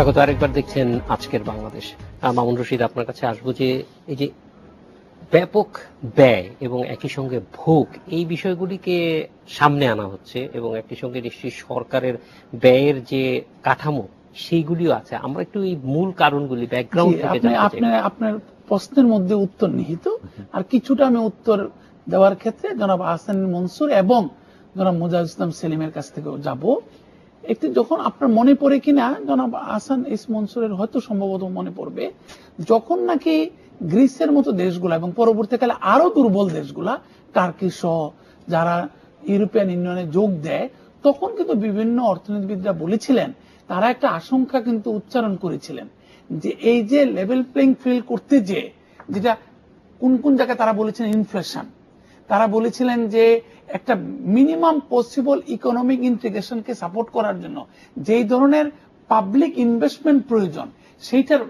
স্বাগত আরেকবার দেখছেন আজকের বাংলাদেশ। মামুন রশিদ, আপনার কাছে আসবো যে এই যে ব্যাপক ব্যয় এবং একই সঙ্গে ভোগ, এই বিষয়গুলিকে সামনে আনা হচ্ছে এবং একই সঙ্গে নিশ্চয়ই সরকারের ব্যয়ের যে কাঠামো সেইগুলিও আছে। আমরা একটু এই মূল কারণগুলি ব্যাকগ্রাউন্ড থেকে জানতে চাই। আপনার প্রশ্নের মধ্যে উত্তর নিহিত, আর কিছুটা আমি উত্তর দেওয়ার ক্ষেত্রে জনাব আহসান মনসুর এবং জনাব মুজাহিদুল ইসলাম সেলিমের কাছ থেকে যাব। একটু যখন আপনার মনে পড়ে কিনা জনাব আহসান এস মনসুরের হয়তো সম্ভবত মনে পড়বে, যখন নাকি গ্রিসের মতো দেশগুলা এবং পরবর্তীকালে আরো দুর্বল দেশগুলা টার্কি সহ যারা ইউরোপিয়ান ইউনিয়নে যোগ দেয়, তখন কিন্তু বিভিন্ন অর্থনীতিবিদরা বলেছিলেন, তারা একটা আশঙ্কা কিন্তু উচ্চারণ করেছিলেন যে এই যে লেভেল প্লেইং ফিল্ড করতে যেটা কোন কোন জায়গায় তারা বলেছেন ইনফ্লেশন, তারা বলেছিলেন যে একটা মিনিমাম পসিবল ইকোনমিক ইন্টিগ্রেশনকে সাপোর্ট করার জন্য যেই ধরনের পাবলিক ইনভেস্টমেন্ট প্রয়োজন সেইটার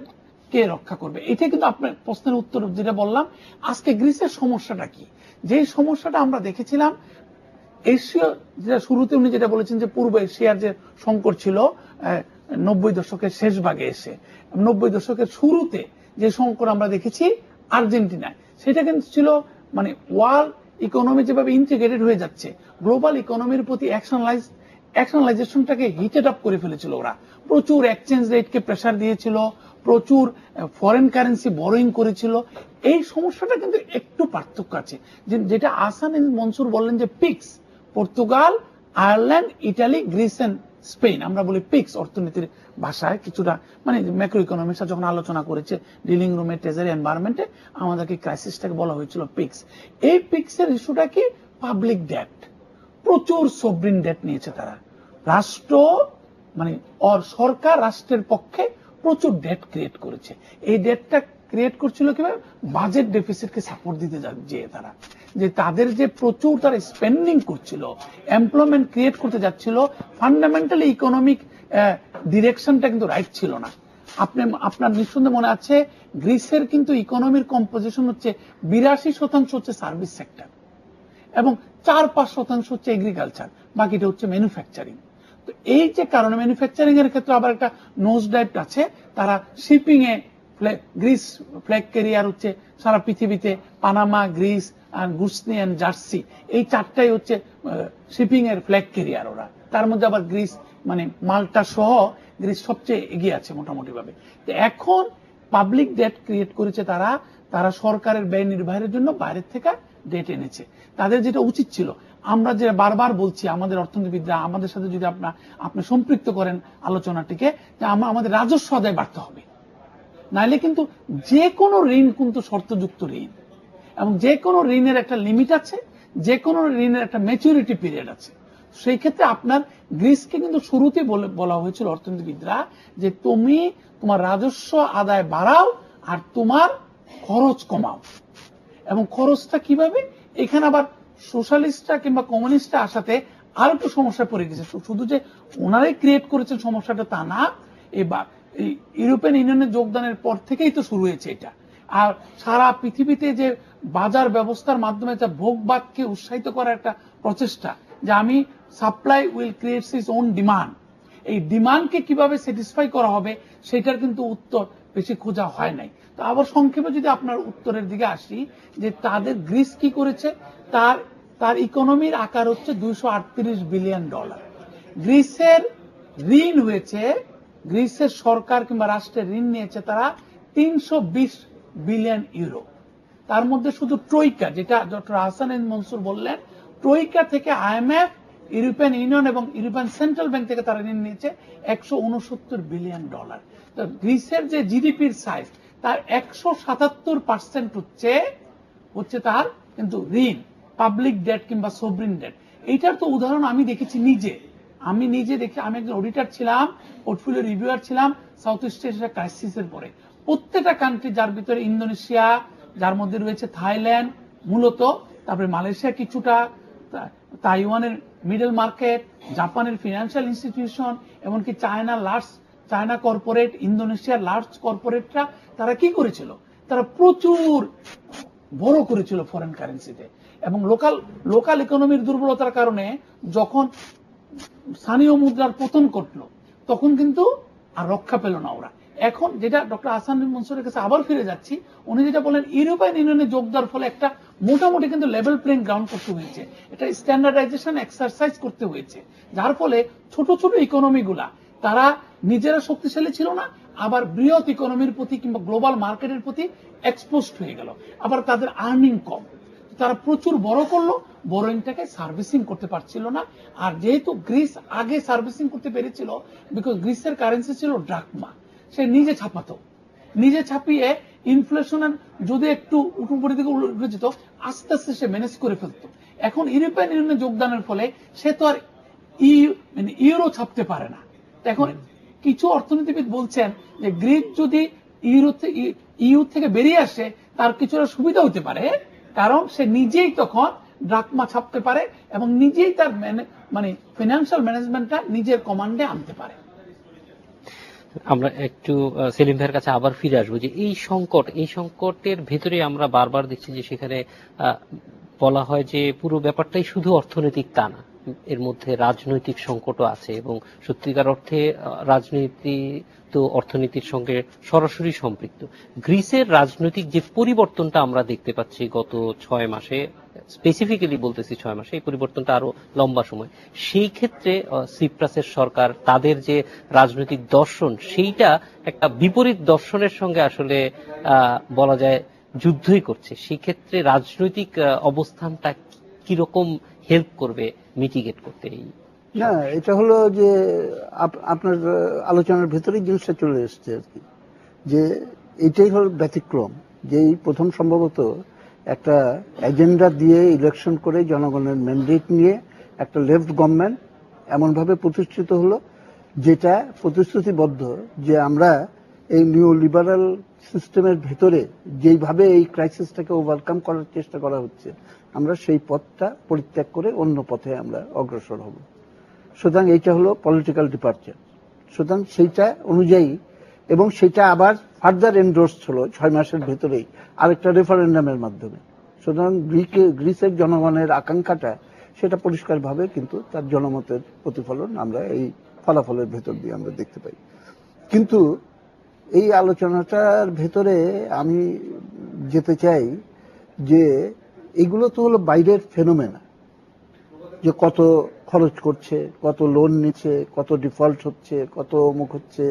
কে রক্ষা করবে। এটা কিন্তু আপনার প্রশ্নের উত্তর যেটা বললাম। আজকে গ্রিসের সমস্যাটা কি, যে সমস্যাটা আমরা দেখেছিলাম এশীয়, যেটা শুরুতে উনি যেটা বলেছেন যে পূর্ব এশিয়ার যে সংকট ছিল 90 দশকের শেষ ভাগে এসে, 90 দশকের শুরুতে যে সংকট আমরা দেখেছি আর্জেন্টিনায়, সেটা কিন্তু ছিল মানে ওয়ার্ল্ড ইকোনমি যেভাবে ইন্টিগ্রেটেড হয়ে যাচ্ছে, গ্লোবাল ইকোনমির প্রতি অ্যাকশনালাইজেশনটাকে হিটেড আপ করে ফেলেছিল ওরা। প্রচুর এক্সচেঞ্জ রেটকে প্রেসার দিয়েছিল, প্রচুর ফরেন কারেন্সি বরোইং করেছিল। এই সমস্যাটা কিন্তু একটু পার্থক্য আছে, যেটা আহসান মনসুর বললেন যে PIIGS, Portugal, Ireland, Italy, Greece and Spain, আমরা বলি পিক্স অর্থনীতির ভাষায়, কিছুটা মানে ম্যাক্রো ইকোনমিক্স যখন আলোচনা করেছে ডিলিং রুমে, ট্রেজারি এনভায়রনমেন্টে, আমাদেরকে ক্রাইসিসটাকে বলা হয়েছিল পিক্স। এই পিক্সের ইস্যুটা কি পাবলিক ডেট, প্রচুর সভরিন ডেট নিয়েছে তারা, রাষ্ট্র মানে সরকার রাষ্ট্রের পক্ষে প্রচুর ডেট ক্রিয়েট করেছে। এই ডেটটা ক্রিয়েট করছিল কিভাবে, বাজেট ডেফিসিটকে সাপোর্ট দিতে যে তারা, যে তাদের যে প্রচুর তারা স্পেন্ডিং করছিল, এমপ্লয়মেন্ট ক্রিয়েট করতে যাচ্ছিল, ফান্ডামেন্টালি ইকোনমিক ডিরেকশনটা কিন্তু রাইট ছিল না। আপনার নিঃসন্দেহে মনে আছে গ্রিসের কিন্তু ইকোনমির কম্পোজিশন হচ্ছে 82% হচ্ছে সার্ভিস সেক্টর এবং 4-5% হচ্ছে এগ্রিকালচার, বাকিটা হচ্ছে ম্যানুফ্যাকচারিং। তো এই যে কারণে ম্যানুফ্যাকচারিং এর ক্ষেত্রে আবার একটা নোজ ডাইভ আছে, তারা শিপিং এ গ্রিস ফ্ল্যাগ ক্যারিয়ার হচ্ছে সারা পৃথিবীতে, পানামা, গ্রিস আর গুসনি এন্ড জার্সি, এই চারটাই হচ্ছে শিপিং এর ফ্ল্যাগ ক্যারিয়ার ওরা। তার মধ্যে আবার গ্রিস মানে মাল্টা সহ গ্রিস সবচেয়ে এগিয়ে আছে মোটামুটি ভাবে। এখন পাবলিক ডেট ক্রিয়েট করেছে তারা সরকারের ব্যয় নির্বাহের জন্য বাইরের থেকে ডেট এনেছে। তাদের যেটা উচিত ছিল, আমরা যে বারবার বলছি আমাদের অর্থনীতিবিদরা আমাদের সাথে যদি আপনি সম্পৃক্ত করেন আলোচনাটিকে, যে আমাদের রাজস্ব আদায় বাড়তে হবে, নাইলে কিন্তু যে কোনো ঋণ কিন্তু শর্তযুক্ত ঋণ, এবং যে কোনো ঋণের একটা লিমিট আছে, যে কোনো ঋণের একটা ম্যাচুরিটি পিরিয়ড আছে। সেই ক্ষেত্রে আপনার গ্রিসকে কিন্তু শুরুতে বলা হয়েছিল অর্থনীতিবিদরা যে তুমি তোমার রাজস্ব আদায় বাড়াও আর তোমার খরচ কমাও। এবং খরচটা কিভাবে, এখানে আবার সোশ্যালিস্টরা কিংবা কমিউনিস্টরা আসাতে আর একটু সমস্যায় পড়ে গেছে। শুধু যে ওনারাই ক্রিয়েট করেছেন সমস্যাটা তা না, এবার ইউরোপিয়ান ইউনিয়নে যোগদানের পর থেকেই তো শুরু হয়েছে এটা। আর সারা পৃথিবীতে যে বাজার ব্যবস্থার মাধ্যমে যা ভোগবাদকে উৎসাহিত করার একটা প্রচেষ্টা, যে আমি supply will creates its own demand, এই ডিমান্ডকে কিভাবে স্যাটিসফাই করা হবে সেটার কিন্তু উত্তর বেশি খোঁজা হয় নাই। তো আবার সংক্ষেপে যদি আপনার উত্তরের দিকে আসি, যে তাদের গ্রিস কি করেছে, তার ইকোনমির আকার হচ্ছে $238 বিলিয়ন। গ্রিসের ঋণ হয়েছে, গ্রিসের সরকার কিংবা রাষ্ট্রের ঋণ নিয়েছে তারা 320 বিলিয়ন ইউরো। তার মধ্যে শুধু ট্রয়িকা, যেটা ডক্টর আহসান মনসুর বললেন, ট্রয়িকা থেকে IMF, ইউরোপিয়ান ইউনিয়ন এবং ইউরোপিয়ান সেন্ট্রাল ব্যাংক থেকে তারা ঋণ নিয়েছে $169 বিলিয়ন। তো গ্রিসের যে জিডিপির সাইজ, তার 177% হচ্ছে তার কিন্তু ঋণ, পাবলিক ডেট কিংবা সভরিন ডেট। এইটার তো উদাহরণ আমি দেখেছি আমি নিজে দেখি, আমি একজন অডিটর ছিলাম, পোর্টফোলিও রিভিউয়ার ছিলাম সাউথ ইস্ট এশিয়া ক্রাইসিসের পরে। প্রত্যেকটা কান্ট্রি, যার ভিতরে ইন্দোনেশিয়া, যার মধ্যে রয়েছে থাইল্যান্ড মূলত, তারপরে মালয়েশিয়া কিছুটা, তাইওয়ানের মিডল মার্কেট, জাপানের ফিনান্সিয়াল ইনস্টিটিউশন, এমনকি চায়না কর্পোরেট, ইন্দোনেশিয়ার লার্জ কর্পোরেটরা তারা কি করেছিল, তারা প্রচুর বড় করেছিল ফরেন কারেন্সিতে। এবং লোকাল ইকোনমির দুর্বলতার কারণে যখন স্থানীয় মুদ্রার পতন ঘটলো, তখন কিন্তু আর রক্ষা পেল না ওরা। এখন যেটা ডক্টর হাসান মনসুরের কাছে আবার ফিরে যাচ্ছি, উনি যেটা বলেন ইউরোপিয়ান ইউনিয়নে যোগ দেওয়ার ফলে একটা মোটামুটি কিন্তু লেভেল প্লেইং গ্রাউন্ড করতে হয়েছে, এটা স্ট্যান্ডার্ডাইজেশন এক্সারসাইজ করতে হয়েছে, যার ফলে ছোট ছোট ইকোনমি গুলা তারা নিজেরা শক্তিশালী ছিল না, আবার বৃহৎ ইকোনমির প্রতি কিংবা গ্লোবাল মার্কেটের প্রতি এক্সপোজড হয়ে গেল, আবার তাদের আর্নিং কম, তারা প্রচুর বড় করলো, বড়ইংটাকে সার্ভিসিং করতে পারছিল না। আর যেহেতু গ্রিস আগে সার্ভিসিং করতে পেরেছিল, বিকজ গ্রিসের কারেন্সি ছিল ড্রাকমা, সে নিজে ছাপাতো, নিজে ছাপিয়ে ইনফ্লেশনের যদি একটু উপরের দিকে উঠে যেত আস্তে আস্তে সে ম্যানেজ করে ফেলতো। এখন ইউরোপিয়ান ইউনিয়নে যোগদানের ফলে সে তো আর ইউরো ছাপতে পারে না। এখন কিছু অর্থনীতিবিদ বলছেন যে গ্রিস যদি ইউ থেকে বেরিয়ে আসে তার কিছুটা সুবিধা হতে পারে, কারণ সে নিজেই তখন ড্রাকমা ছাপতে পারে এবং নিজেই তার মানে ফিনান্সিয়াল ম্যানেজমেন্টটা নিজের কমান্ডে আনতে পারে। আমরা একটু সেলিম ভাইয়ের কাছে আবার ফিরে আসবো যে এই সংকটের ভেতরে আমরা বারবার দেখছি যে সেখানে বলা হয় যে পুরো ব্যাপারটাই শুধু অর্থনৈতিক তা না, এর মধ্যে রাজনৈতিক সংকটও আছে এবং সত্যিকার অর্থে রাজনীতি তো অর্থনীতির সঙ্গে সরাসরি সম্পৃক্ত। গ্রিসের রাজনৈতিক যে পরিবর্তনটা আমরা দেখতে পাচ্ছি গত 6 মাসে, স্পেসিফিক্যালি বলতেছি 6 মাসে, এই পরিবর্তনটা আরো লম্বা সময়, সেই ক্ষেত্রে সিপ্রাসের সরকার তাদের যে রাজনৈতিক দর্শন সেইটা একটা বিপরীত দর্শনের সঙ্গে আসলে বলা যায় যুদ্ধই করছে। সেই ক্ষেত্রে রাজনৈতিক অবস্থানটা কিরকম হেল্প করবে মিটিগেট করতে? এই না, এটা হলো যে আপনার আলোচনার ভেতরেই জিনিসটা চলে এসছে আর কি, যে এটাই হল ব্যতিক্রম, যে এই প্রথম সম্ভবত একটা এজেন্ডা দিয়ে ইলেকশন করে জনগণের ম্যান্ডেট নিয়ে একটা লেফট গভর্নমেন্ট এমনভাবে প্রতিষ্ঠিত হলো যেটা প্রতিশ্রুতিবদ্ধ যে আমরা এই নিউ লিবারাল সিস্টেমের ভেতরে যেইভাবে এই ক্রাইসিসটাকে ওভারকাম করার চেষ্টা করা হচ্ছে, আমরা সেই পথটা পরিত্যাগ করে অন্য পথে আমরা অগ্রসর হব। সুতরাং এইটা হলো পলিটিক্যাল ডিপার্চার। সুতরাং সেইটা অনুযায়ী, এবং সেটা আবার ফার্দার এন্ডোর্সড হলো 6 মাসের ভেতরেই আরেকটা রেফারেন্ডামের মাধ্যমে। সুতরাং গ্রিসের জনগণের আকাঙ্ক্ষাটা সেটা পরিষ্কারভাবে কিন্তু তার জনমতের প্রতিফলন আমরা এই ফলাফলের ভেতর দিয়ে আমরা দেখতে পাই। কিন্তু এই আলোচনাটার ভেতরে আমি যেতে চাই যে এগুলো তো হলো বাইরের ফেনোমেনা, যে কত খরচ করছে, কত লোন নিচ্ছে, কত ডিফল্ট হচ্ছে, কত অমুক হচ্ছে,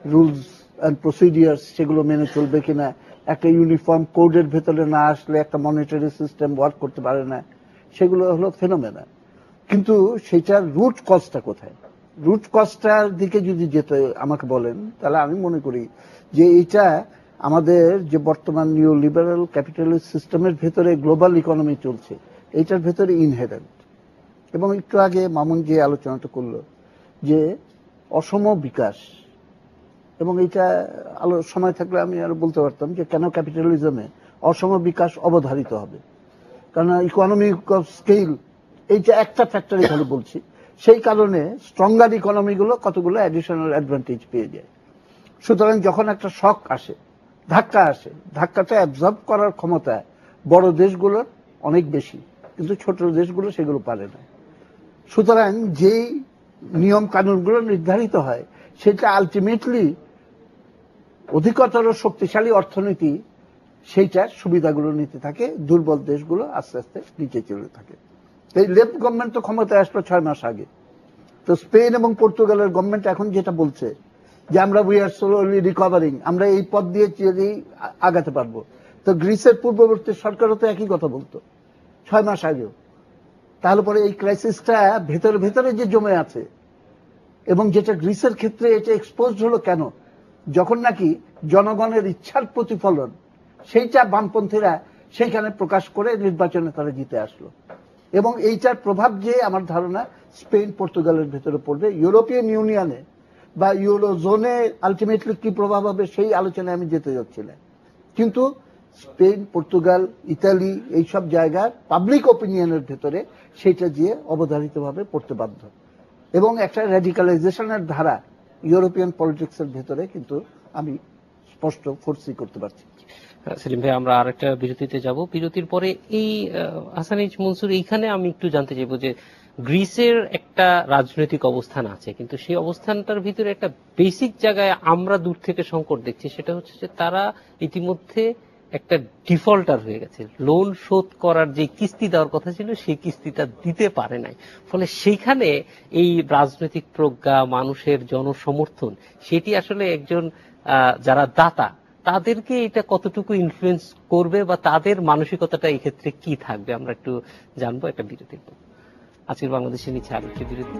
রুলস অ্যান্ড প্রসিডিয়ার্স সেগুলো মেনে চলবে কিনা, একটা ইউনিফর্ম কোডের ভেতরে না আসলে একটা মনিটারি সিস্টেম ওয়ার্ক করতে পারে না, সেগুলো হলো ফেনোমেনা। কিন্তু সেটার রুট কজটা কোথায়? রুট কজটার দিকে যদি যেতে আমাকে বলেন, তাহলে আমি মনে করি যে এটা আমাদের যে বর্তমান নিউ লিবারাল ক্যাপিটালিস্ট সিস্টেমের ভেতরে গ্লোবাল ইকোনমি চলছে, এইটার ভেতরে ইনহেরেন্ট। এবং একটু আগে মামুন যে আলোচনাটা করলো যে অসম বিকাশ, এবং এটা সময় থাকলে আমি আরো বলতে পারতাম যে কেন ক্যাপিটালিজমে অসম বিকাশ অবধারিত হবে, কারণ ইকোনমিক অফ স্কেল এইটা একটা ফ্যাক্টর এখানে বলছি। সেই কারণে স্ট্রঙ্গার ইকোনমিগুলো কতগুলো অ্যাডিশনাল অ্যাডভান্টেজ পেয়ে যায়। সুতরাং যখন একটা শক আসে, ধাক্কা আসে, ধাক্কাটা অ্যাবজর্ব করার ক্ষমতা বড় দেশগুলোর অনেক বেশি, কিন্তু ছোট দেশগুলো সেগুলো পারে না। সুতরাং যেই নিয়ম কানুনগুলো নির্ধারিত হয় সেটা আলটিমেটলি অধিকতর শক্তিশালী অর্থনীতি সেইটার সুবিধাগুলো নিতে থাকে, দুর্বল দেশগুলো আস্তে আস্তে নিচে চলে থাকে। এই লেফট গভর্নমেন্ট তো ক্ষমতায় আসলো 6 মাস আগে। তো স্পেন এবং পর্তুগালের গভর্নমেন্ট এখন যেটা বলছে যে আমরা উই আর স্লোলি রিকভারিং, আমরা এই পথ দিয়ে আগাতে পারবো। তো গ্রিসের পূর্ববর্তী সরকারও তো একই কথা বলতো 6 মাস আগেও। তাহলে পরে এই ক্রাইসিসটা ভেতরে ভেতরে যে জমে আছে, এবং যেটা গ্রিসের ক্ষেত্রে এটা এক্সপোজড হলো কেন, যখন নাকি জনগণের ইচ্ছার প্রতিফলন সেইটা বামপন্থীরা সেইখানে প্রকাশ করে নির্বাচনে তারা জিতে আসলো। এবং এইটার প্রভাব যে আমার ধারণা স্পেন পর্তুগালের ভেতরে পড়বে, ইউরোপিয়ান ইউনিয়নে বা ইউরো জোনে আলটিমেটলি কি প্রভাব হবে সেই আলোচনায় আমি যেতে যাচ্ছি না। কিন্তু স্পেন, পর্তুগাল, ইতালি এইসব জায়গার পাবলিক ওপিনিয়নের ভেতরে সেটা দিয়ে অবধারিতভাবে পড়তে বাধ্য, এবং একটা র্যাডিকালাইজেশনের ধারা ইউরোপিয়ান পলিটিক্সের ভেতরে কিন্তু আমি স্পষ্ট ফোরসি করতে পারছি। সেলিম ভাই, আমরা আরেকটা বিরতিতে যাব। বিরতির পরে এই হাসান এইচ মনসুর, এইখানে আমি একটু জানতে চাইবো যে গ্রিসের একটা রাজনৈতিক অবস্থান আছে, কিন্তু সেই অবস্থানটার ভিতরে একটা বেসিক জায়গায় আমরা দূর থেকে সংকট দেখছি, সেটা হচ্ছে যে তারা ইতিমধ্যে একটা ডিফল্টার হয়ে গেছে। লোন শোধ করার যে কিস্তি দেওয়ার কথা ছিল সেই কিস্তিটা দিতে পারে নাই। ফলে সেইখানে এই রাজনৈতিক প্রজ্ঞা, মানুষের জনসমর্থন, সেটি আসলে একজন যারা দাতা তাদেরকে এটা কতটুকু ইনফ্লুয়েন্স করবে বা তাদের মানসিকতাটা এই ক্ষেত্রে কি থাকবে, আমরা একটু জানবো একটা বিরতির পর। আজকের বাংলাদেশের নিচে আরেকটি বিরতি।